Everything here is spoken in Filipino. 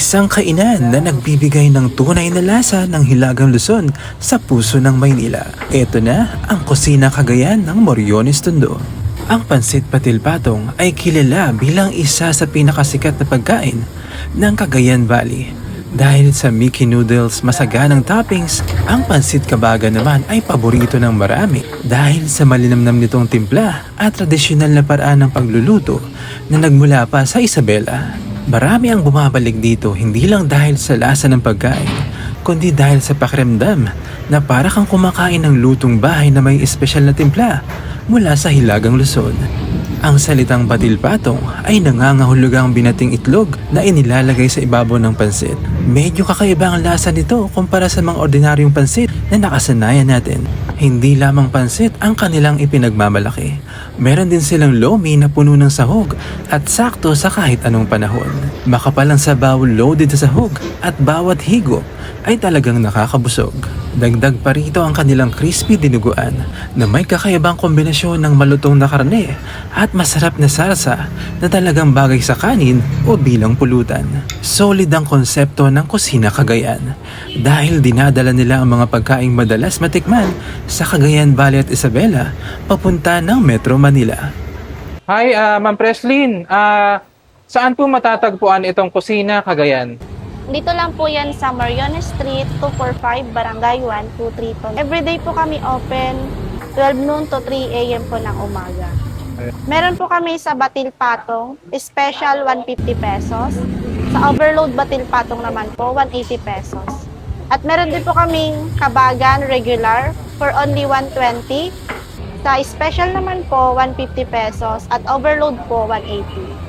Isang kainan na nagbibigay ng tunay na lasa ng Hilagang Luzon sa puso ng Maynila. Ito na ang kusina Cagayan ng Moriones Tondo. Ang pansit patil patong ay kilala bilang isa sa pinakasikat na pagkain ng Cagayan Valley. Dahil sa Mickey Noodles masaganang toppings, ang pansit kabaga naman ay paborito ng marami dahil sa malinamnam nitong timpla at tradisyonal na paraan ng pagluluto na nagmula pa sa Isabela. Marami ang bumabalik dito hindi lang dahil sa lasa ng pagkain, kundi dahil sa pakiramdam na para kang kumakain ng lutong bahay na may espesyal na timpla mula sa Hilagang Luzon. Ang salitang patil patong ay nangangahulugang binating itlog na inilalagay sa ibabaw ng pansit. Medyo kakaiba ang lasa nito kumpara sa mga ordinaryong pansit na nakasanayan natin. Hindi lamang pansit ang kanilang ipinagmamalaki. Meron din silang lomi na puno ng sahog at sakto sa kahit anong panahon. Makapal ang sabaw loaded sa sahog at bawat higop ay talagang nakakabusog. Dagdag pa rito ang kanilang crispy dinuguan na may kakaibang kombinasyon ng malutong na karne at masarap na salsa na talagang bagay sa kanin o bilang pulutan. Solid ang konsepto ng kusina Cagayan dahil dinadala nila ang mga pagkaing madalas matikman sa Cagayan Valley at Isabela papunta ng Metro Manila. Hi, Ma'am Preslyn. Saan po matatagpuan itong kusina Cagayan? Dito lang po yan sa Moriones Street, 245, Barangay 1232. Everyday po kami open, 12 noon to 3 a.m. po ng umaga. Meron po kami sa Batil Patong, special 150 pesos. Sa Overload Batil Patong naman po, 180 pesos. At meron din po kaming Kabagan regular for only 120. Sa special naman po, 150 pesos. At overload po, 180.